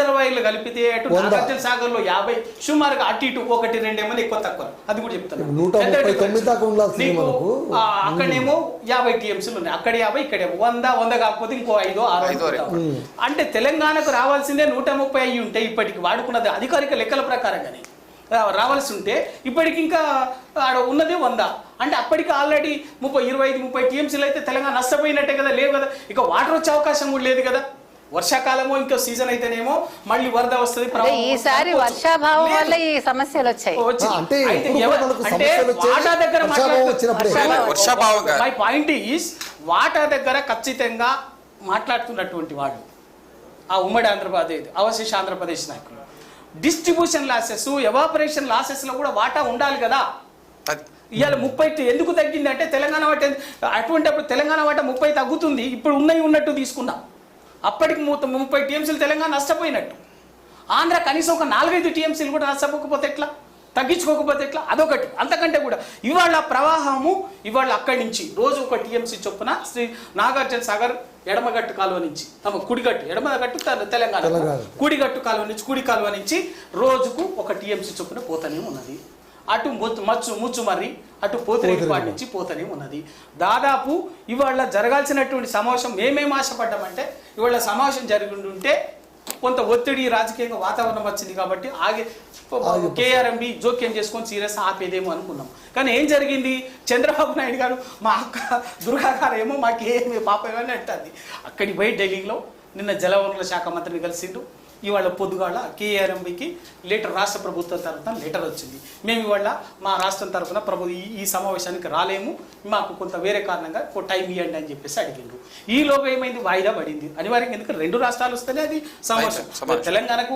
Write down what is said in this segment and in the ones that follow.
రిజర్వాయర్లు కలిపితే అటు నాగార్జున సాగర్ లో 50 సుమారుగా అటు ఇటు 1-2 ఏమో ఎక్కువ తక్కువ, అది కూడా చెప్తాను. అక్కడేమో 50 టీఎంసీలు ఉన్నాయి, అక్కడ 50 ఇక్కడేమో 100 కాకపోతే ఇంకో 5-6 అంటే తెలంగాణకు రావాల్సిందే 130 అయ్యి ఉంటే ఇప్పటికి వాడుకున్నది అధికారిక లెక్కల ప్రకారంగానే రావాల్సి ఉంటే ఇప్పటికి ఇంకా ఉన్నది 100 అంటే అప్పటికి ఆల్రెడీ 25-30 టీఎంసీలు అయితే తెలంగాణ నష్టపోయినట్టే కదా, లేవు కదా. ఇక వాటర్ వచ్చే అవకాశం కూడా లేదు కదా. వర్షాకాలమో ఇంకో సీజన్ అయితేనేమో మళ్ళీ వరద వస్తుంది. ఈసారి వర్షాభావం వల్ల ఈ సమస్యలు వచ్చాయి. వాటా దగ్గర మై పాయింట్ ఈస్ వాటా దగ్గర ఖచ్చితంగా మాట్లాడుతున్నటువంటి వాళ్ళు ఆ ఉమ్మడి ఆంధ్రప్రదేశ్ అవశేష ఆంధ్రప్రదేశ్ నాయకులు డిస్ట్రిబ్యూషన్ లాసెస్ ఎవాపరేషన్ లాసెస్ లో కూడా వాటా ఉండాలి కదా. ఇవాళ 30 ఎందుకు తగ్గింది అంటే తెలంగాణ వాటా అటువంటిప్పుడు తెలంగాణ వాటా 30 తగ్గుతుంది. ఇప్పుడు ఉన్నట్టు తీసుకున్నాం. అప్పటికి 30 టీఎంసీలు తెలంగాణ నష్టపోయినట్టు. ఆంధ్ర కనీసం ఒక 4-5 టీఎంసీలు కూడా నష్టపోకపోతే ఎట్లా, తగ్గించుకోకపోతే ఎట్లా, అదొకటి. అంతకంటే కూడా ఇవాళ ప్రవాహము ఇవాళ అక్కడి నుంచి రోజు ఒక టీఎంసీ చొప్పున శ్రీ నాగార్జున సాగర్ ఎడమగట్టు కాలువ నుంచి తమ కుడిగట్టు ఎడమగట్టు తెలంగాణ కుడిగట్టు కాలువ నుంచి కుడి కాలువ నుంచి రోజుకు ఒక టీఎంసీ చొప్పున పోతూనే ఉన్నది. అటు ముచ్చుమర్రి అటు పోతిరెడ్డిపాటి నుంచి పోతూనే ఉన్నది. దాదాపు ఇవాళ జరగాల్సినటువంటి సమావేశం మేమేం ఆశపడ్డామంటే ఇవాళ సమావేశం జరిగి ఉంటే కొంత ఒత్తిడి రాజకీయంగా వాతావరణం వచ్చింది కాబట్టి కేఆర్ఎంబి జోక్యం చేసుకొని సీరియస్ ఆపేదేమో అనుకున్నాం. కానీ ఏం జరిగింది, చంద్రబాబు నాయుడు గారు మా అక్క దుర్గా గారు ఏమో మాకేమి పాపం అని అంటుంది. అక్కడికి పోయి ఢిల్లీలో నిన్న జలవనరుల శాఖ మంత్రిని కలిసిండు. ఇవాళ పొద్దుగాల కేఆర్ఎంబికి లెటర్ రాష్ట్ర ప్రభుత్వం తరఫున లెటర్ వచ్చింది. మేము ఇవాళ మా రాష్ట్రం తరఫున ఈ సమావేశానికి రాలేము, మాకు కొంత వేరే కారణంగా టైం ఇవ్వండి అని చెప్పేసి అడిగిండ్రు. ఈలోగా ఏమైంది, వాయిదా పడింది అనివార్యంగా. ఎందుకంటే 2 రాష్ట్రాలు వస్తేనే అది సమావేశం. తెలంగాణకు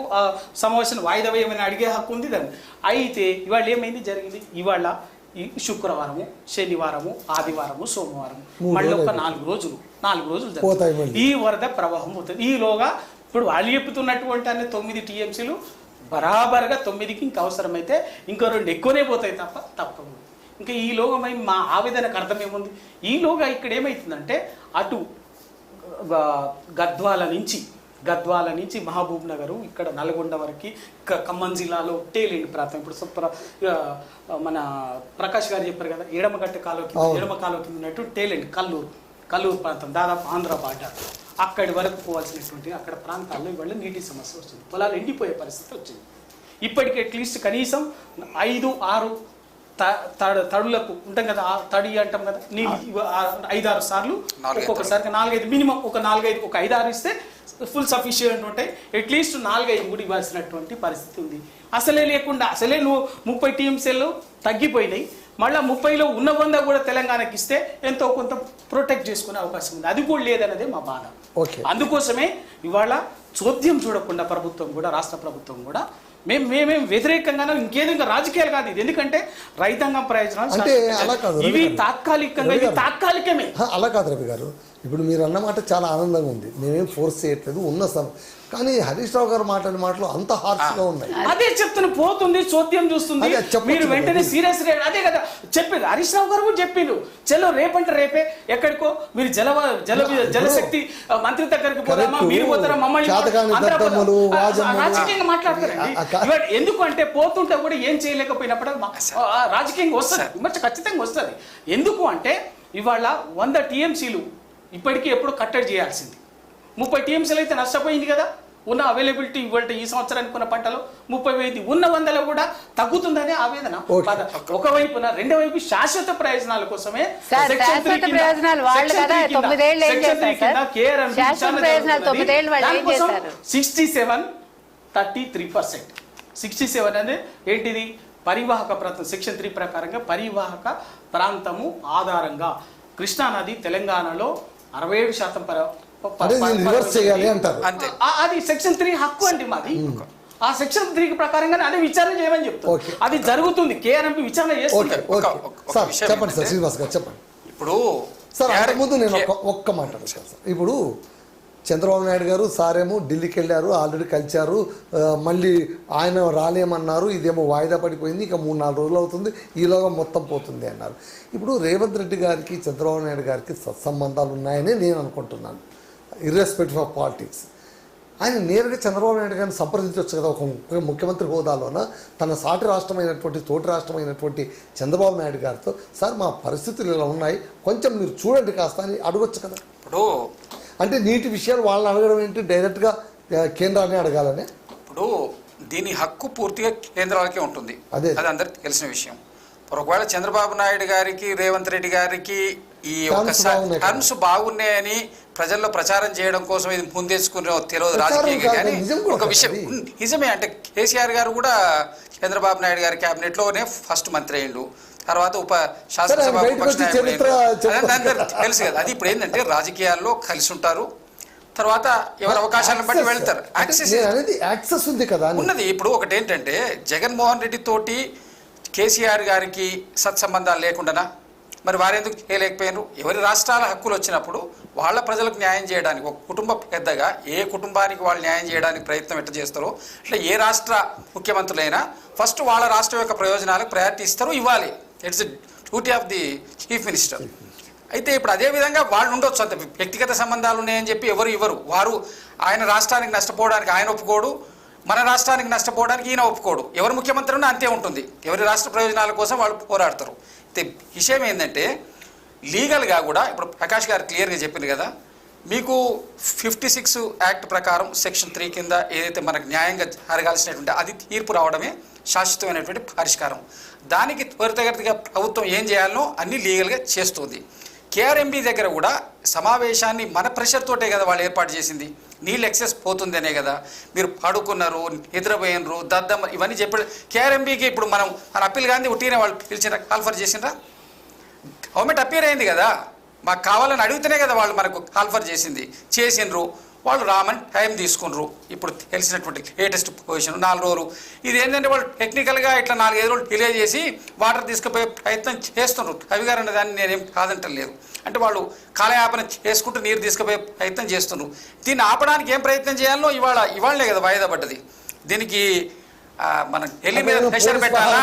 సమావేశం వాయిదా వేయమని అడిగే హక్కు ఉంది దాన్ని. అయితే ఇవాళ ఏమైంది జరిగింది, ఇవాళ ఈ శుక్రవారము శనివారము ఆదివారము సోమవారం మళ్ళీ ఒక 4 రోజులు జరుగుతుంది. ఈ వరద ప్రవాహం అవుతుంది. ఈలోగా ఇప్పుడు వాళ్ళు చెప్తున్నటువంటి 9 టీఎంసీలు బరాబర్గా 9కి ఇంకా అవసరమైతే ఇంకో 2 ఎక్కువనే పోతాయి తప్పదు. ఇంకా ఈలోగా మా ఆవేదనకు అర్థం ఏముంది, ఈలోగా ఇక్కడ ఏమవుతుందంటే అటు గద్వాల నుంచి మహబూబ్ నగర్ ఇక్కడ నల్గొండ వరకు ఖమ్మం జిల్లాలో టేలెండ్ ప్రాంతం. ఇప్పుడు మన ప్రకాష్ గారు చెప్పారు కదా, ఎడమ కాలువ కింద ఉన్నట్టు టేలెండ్ కల్లూరు ప్రాంతం దాదాపు ఆంధ్ర బార్డర్ అక్కడి వరకు పోవాల్సినటువంటి అక్కడ ప్రాంతాల్లో ఇవాళ నీటి సమస్య వస్తుంది. పొలాలు ఎండిపోయే పరిస్థితి వచ్చింది. ఇప్పటికి అట్లీస్ట్ కనీసం 5-6 తడులకు ఉంటాం కదా, తడి అంటాం కదా, నీళ్ళు 5-6 సార్లు ఒక్కొక్కసారికి 4-5 మినిమం ఒక 5-6 ఇస్తే ఫుల్ సఫిషియంట్ ఉంటాయి. అట్లీస్ట్ 4-5 కూడా ఇవ్వాల్సినటువంటి పరిస్థితి ఉంది. అసలే నువ్వు 30 టీఎంసీలు తగ్గిపోయినాయి. మళ్ళీ 30లో ఉన్న 100 కూడా తెలంగాణకి ఇస్తే ఎంతో కొంత ప్రొటెక్ట్ చేసుకునే అవకాశం ఉంది. అది కూడా లేదన్నదే మా బాధ. అందుకోసమే ఇవాళ చోద్యం చూడకుండా ప్రభుత్వం కూడా రాష్ట్ర ప్రభుత్వం కూడా మేమేం వ్యతిరేకంగానో ఇంకేదో ఇంకా రాజకీయాలు కాదు ఇది. ఎందుకంటే రైతాంగం ప్రయోజనాలు ఇవి తాత్కాలికమే. అలా కాదు రవి గారు, ఇప్పుడు మీరు అన్నమాట చాలా ఆనందంగా ఉంది, మేమేం ఫోర్స్ చేయట్లేదు ఉన్న కానీ హరీష్ రావు గారు మాట్లాడిన మాటలు అంత హార్ష్గా ఉన్నాయి. అదే చెప్తున్నా, పోతుంది చోద్యం చూస్తుంది, మీరు వెంటనే సీరియస్ అదే కదా చెప్పేది. హరీష్ రావు గారు కూడా చెప్పిండు, చలో రేపంటే రేపే ఎక్కడికో మీరు జలశక్తి మంత్రి దగ్గరికి పోదామా, మీరు పోతారా, మమ్మల్ని రాజకీయంగా మాట్లాడతారండి. ఎందుకు అంటే పోతుంటే కూడా ఏం చేయలేకపోయినప్పుడు రాజకీయంగా వస్తుంది, విమర్శ ఖచ్చితంగా వస్తుంది. ఎందుకు అంటే ఇవాళ 100 టీఎంసీలు ఇప్పటికీ ఎప్పుడు కట్టడి చేయాల్సింది. 30 టీఎంసీలు అయితే నష్టపోయింది కదా. ఉన్న అవైలబిలిటీ ఇవాళ ఈ సంవత్సరానికి ఉన్న పంటలో 30 ఉన్న 100లో కూడా తగ్గుతుందనే ఆవేదన ఒకవైపున. రెండో వైపు శాశ్వత ప్రయోజనాల కోసమే 67 అనేది ఏంటిది, పరివాహక ప్రాంతం. సెక్షన్ 3 ప్రకారంగా పరివాహక ప్రాంతము ఆధారంగా కృష్ణానది తెలంగాణలో 67% అది సెక్షన్ 3 హక్కు అండి మాది. ఆ సెక్షన్ 3 ప్రకారంగానే అదే విచారణ చేయమని చెప్తాం. అది జరుగుతుంది, కేఆర్ఎంపీ విచారణ చేస్తుంది. చెప్పండి సార్, శ్రీనివాస్ గారు చెప్పండి. ఇప్పుడు సార్ అంతకుముందు నేను ఒక్క మాట్లాడతాను సార్. ఇప్పుడు చంద్రబాబు నాయుడు గారు సారేమో ఢిల్లీకి వెళ్ళారు, ఆల్రెడీ కలిశారు, మళ్ళీ ఆయన రాలేమన్నారు, ఇదేమో వాయిదా పడిపోయింది, ఇక 3-4 రోజులు అవుతుంది, ఈలోగా మొత్తం పోతుంది అన్నారు. ఇప్పుడు రేవంత్ రెడ్డి గారికి చంద్రబాబు నాయుడు గారికి సత్సంబంధాలు ఉన్నాయని నేను అనుకుంటున్నాను, ఇర్రెస్పెక్టివ్ ఆఫ్ పాలిటిక్స్. ఆయన నేరుగా చంద్రబాబు నాయుడు గారిని సంప్రదించవచ్చు కదా. ఒక ముఖ్యమంత్రి హోదాలోన తన సాటి రాష్ట్రమైనటువంటి తోటి రాష్ట్రమైనటువంటి చంద్రబాబు నాయుడు గారితో సార్ మా పరిస్థితులు ఇలా ఉన్నాయి కొంచెం మీరు చూడండి కాస్త అని అడగొచ్చు కదా. ఇప్పుడు అంటే నీటి విషయాలు వాళ్ళని అడగడం ఏంటి, డైరెక్ట్గా కేంద్రాన్ని అడగాలని? ఇప్పుడు దీని హక్కు పూర్తిగా కేంద్రాలకే ఉంటుంది, అదే అది అందరికి తెలిసిన విషయం. ఒకవేళ చంద్రబాబు నాయుడు గారికి రేవంత్ రెడ్డి గారికి ఈ టర్మ్స్ బాగున్నాయని ప్రజల్లో ప్రచారం చేయడం కోసం ఇది ముందేసుకునే తెలియదు రాజకీయంగా. కానీ ఒక విషయం నిజమే, అంటే కేసీఆర్ గారు కూడా చంద్రబాబు నాయుడు గారి క్యాబినెట్లోనే ఫస్ట్ మంత్రి అయ్యిండు, తర్వాత శాసనసభ విపక్ష నాయకుడు తెలుసు కదా. అది ఇప్పుడు ఏంటంటే రాజకీయాల్లో కలిసి ఉంటారు, తర్వాత ఎవరి అవకాశాలను బట్టి వెళ్తారు. యాక్సెస్ ఉంది కదా ఉన్నది. ఇప్పుడు ఒకటి ఏంటంటే జగన్మోహన్ రెడ్డి తోటి కేసీఆర్ గారికి సత్సంబంధాలు లేకుండానా మరి వారెందుకు చేయలేకపోయినారు? ఎవరి రాష్ట్రాల హక్కులు వచ్చినప్పుడు వాళ్ళ ప్రజలకు న్యాయం చేయడానికి ఒక కుటుంబ పెద్దగా ఏ కుటుంబానికి వాళ్ళు న్యాయం చేయడానికి ప్రయత్నం ఎట్లా చేస్తారో అట్లా ఏ రాష్ట్ర ముఖ్యమంత్రులైనా ఫస్ట్ వాళ్ళ రాష్ట్రం యొక్క ప్రయోజనాలకు ప్రయారిటీ ఇస్తారు, ఇవ్వాలి. It's duty of the chief minister. అయితే ఇప్పుడు అదే విధంగా వాళ్ళు ఉండొచ్చు, అంత వ్యక్తిగత సంబంధాలు ఉన్నాయని చెప్పి ఎవరు ఇవ్వరు. వారు ఆయన రాష్ట్రానికి నష్టపోవడానికి ఆయన ఒప్పుకోడు, మన రాష్ట్రానికి నష్టపోవడానికి ఈయన ఒప్పుకోడు. ఎవరు ముఖ్యమంత్రి ఉన్నా అంతే ఉంటుంది, ఎవరి రాష్ట్ర ప్రయోజనాల కోసం వాళ్ళు పోరాడతారు. అయితే విషయం ఏంటంటే లీగల్గా కూడా ఇప్పుడు ప్రకాష్ గారు క్లియర్గా చెప్పింది కదా, మీకు 56 యాక్ట్ ప్రకారం సెక్షన్ 3 కింద ఏదైతే మనకు న్యాయంగా జరగాల్సినటువంటి అది తీర్పు రావడమే శాశ్వతమైనటువంటి పరిష్కారం. దానికి త్వరితగతిగా ప్రభుత్వం ఏం చేయాలనో అన్ని లీగల్గా చేస్తుంది. కేఆర్ఎంబీ దగ్గర కూడా సమావేశాన్ని మన ప్రెషర్ తోటే కదా వాళ్ళు ఏర్పాటు చేసింది. నీళ్ళు ఎక్సెస్ పోతుందనే కదా, మీరు పడుకున్నారు, నిద్రపోయినరు, దద్దమ్మ ఇవన్నీ చెప్పాడు. కేఆర్ఎంబీకి ఇప్పుడు మనం మన అప్పీల్ గాంధీ ఉట్టినే వాళ్ళు పిలిచిన కాల్ఫర్ చేసిండ్రా? గవర్నమెంట్ అప్పీర్ అయింది కదా, మాకు కావాలని అడిగితేనే కదా వాళ్ళు మనకు కాల్ఫర్ చేసిండ్రు. వాళ్ళు రామని టైం తీసుకున్నారు. ఇప్పుడు తెలిసినటువంటి లేటెస్ట్ పొజిషన్ 4 రోజులు. ఇది ఏంటంటే వాళ్ళు టెక్నికల్గా ఇట్లా 4-5 రోజులు డిలే చేసి వాటర్ తీసుకుపోయే ప్రయత్నం చేస్తున్నారు. రవి గారు అనే దాన్ని నేనేం కాదంటలేదు. అంటే వాళ్ళు కాలయాపన చేసుకుంటూ నీరు తీసుకుపోయే ప్రయత్నం చేస్తున్నారు. దీన్ని ఆపడానికి ఏం ప్రయత్నం చేయాలో ఇవాళనే కదా వాయిదా పడ్డది. దీనికి మనం ఢిల్లీ మీద ప్రెషర్ పెట్టాలా,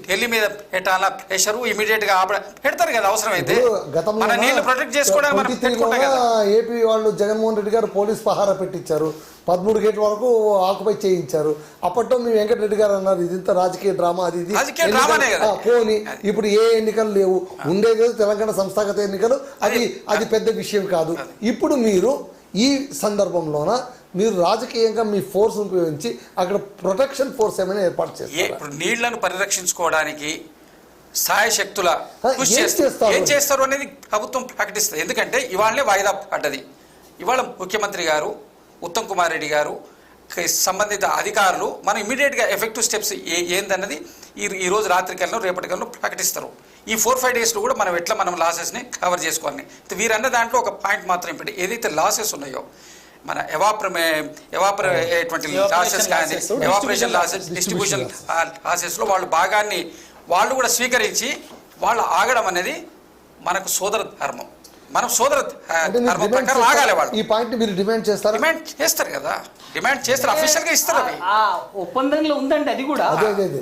ఢిల్లీ మీద పెట్టాలా ప్రెషరు, ఇమీడియట్గా పెడతారు కదా అవసరమైతే. మన నీళ్లు ప్రొటెక్ట్ చేసుకోవడానికి మనం పెట్టుకుంటాం కదా. ఏపీ వాళ్ళు జగన్మోహన్ రెడ్డి గారు పోలీస్ పహారా పెట్టించారు, 13 గేట్ల వరకు ఆకుపై చేయించారు. అప్పట్లో మీ వెంకటరెడ్డి గారు అన్నారు ఇది ఇంత రాజకీయ డ్రామా, అది పోని ఇప్పుడు ఏ ఎన్నికలు లేవు, ఉండేది తెలంగాణ సంస్థాగత ఎన్నికలు, అది పెద్ద విషయం కాదు. ఇప్పుడు మీరు ఈ సందర్భంలోన మీరు రాజకీయంగా మీ ఫోర్స్ ఉపయోగించి అక్కడ ప్రొటెక్షన్ ఫోర్స్ ఏమైనా ఏర్పాటు చేస్తారు? ఇప్పుడు నీళ్లను పరిరక్షించుకోవడానికి సాయశక్తుల ఏం చేస్తారు అనేది ప్రభుత్వం ప్రకటిస్తుంది. ఎందుకంటే ఇవాళనే వాయిదా పడ్డది. ఇవాళ ముఖ్యమంత్రి గారు, ఉత్తమ్ కుమార్ రెడ్డి గారు, సంబంధిత అధికారులు మనం ఇమీడియట్గా ఎఫెక్టివ్ స్టెప్స్ ఏందన్నది ఈరోజు రాత్రికల్లో రేపటికల్లో ప్రకటిస్తారు. ఈ 4-5 డేస్లో కూడా మనం ఎట్లా మనం లాసెస్ని కవర్ చేసుకోవాలి. వీరన్న దాంట్లో ఒక పాయింట్ మాత్రం ఇప్పుడు ఏదైతే లాసెస్ ఉన్నాయో మన ఎవాపరేటువంటి లాసెస్ కానీ ఎవాపరేషన్ లాసెస్, డిస్ట్రిబ్యూషన్ లాసెస్లో వాళ్ళు భాగాన్ని వాళ్ళు కూడా స్వీకరించి వాళ్ళు ఆగడం అనేది మనకు సోదర ధర్మం. మనం సోదర ధర్మం ప్రకారం ఆగాలి. వాళ్ళు ఈ పాయింట్ మీరు డిమాండ్ చేస్తారు? డిమాండ్ చేస్తారు కదా, డిమాండ్ చేస్తారు, అఫీషియల్ గా ఇస్తారు. అవి ఒప్పందంలో ఉందండి, అది కూడా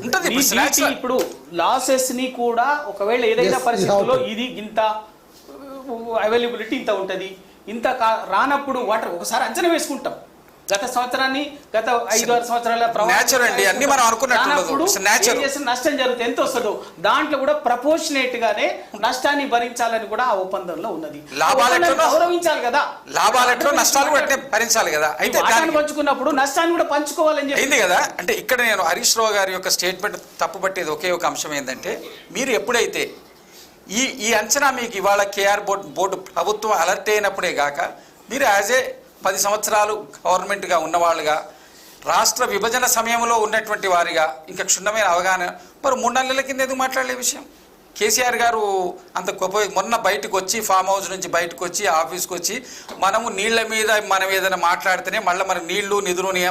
ఉంటుంది. ఇప్పుడు లాసెస్ ని కూడా ఒకవేళ ఏదైనా పరిస్థితుల్లో ఇది ఇంత అవైలబిలిటీ ఇంత ఉంటుంది, ఇంత రానప్పుడు వాటర్ ఒకసారి అంచనా వేసుకుంటాం. గత సంవత్సరాన్ని గత 5-6 సంవత్సరాల నష్టం జరిగితే ఎంత వస్తుందో దాంట్లో కూడా ప్రపోర్షనేట్ గానే నష్టాన్ని భరించాలని కూడా ఆ ఒప్పందంలో ఉన్నది. గౌరవించాలి కదా, లాభాలు నష్టాలు భరించాలి కదా. అయితే పంచుకున్నప్పుడు నష్టాన్ని కూడా పంచుకోవాలని చెప్పింది కదా. అంటే ఇక్కడ నేను హరీష్ రావు గారి యొక్క స్టేట్మెంట్ తప్పుపట్టేది ఒకే ఒక అంశం ఏంటంటే, మీరు ఎప్పుడైతే ఈ అంచనా మీకు ఇవాళ కేఆర్ బోర్డు ప్రభుత్వం అలర్ట్ అయినప్పుడే గాక మీరు యాజ్ ఏ 10 సంవత్సరాలు గవర్నమెంట్గా ఉన్నవాళ్ళుగా, రాష్ట్ర విభజన సమయంలో ఉన్నటువంటి వారిగా ఇంకా క్షుణ్ణమైన అవగాహన మరి 3-4 నెలల కింద ఎందుకు మాట్లాడలే విషయం? కేసీఆర్ గారు అంత గొప్ప మొన్న బయటకు వచ్చి ఫామ్ హౌస్ నుంచి బయటకు వచ్చి ఆఫీస్కి వచ్చి మనము నీళ్ల మీద మనం ఏదైనా మాట్లాడితేనే మళ్ళీ మన నీళ్లు నిధులు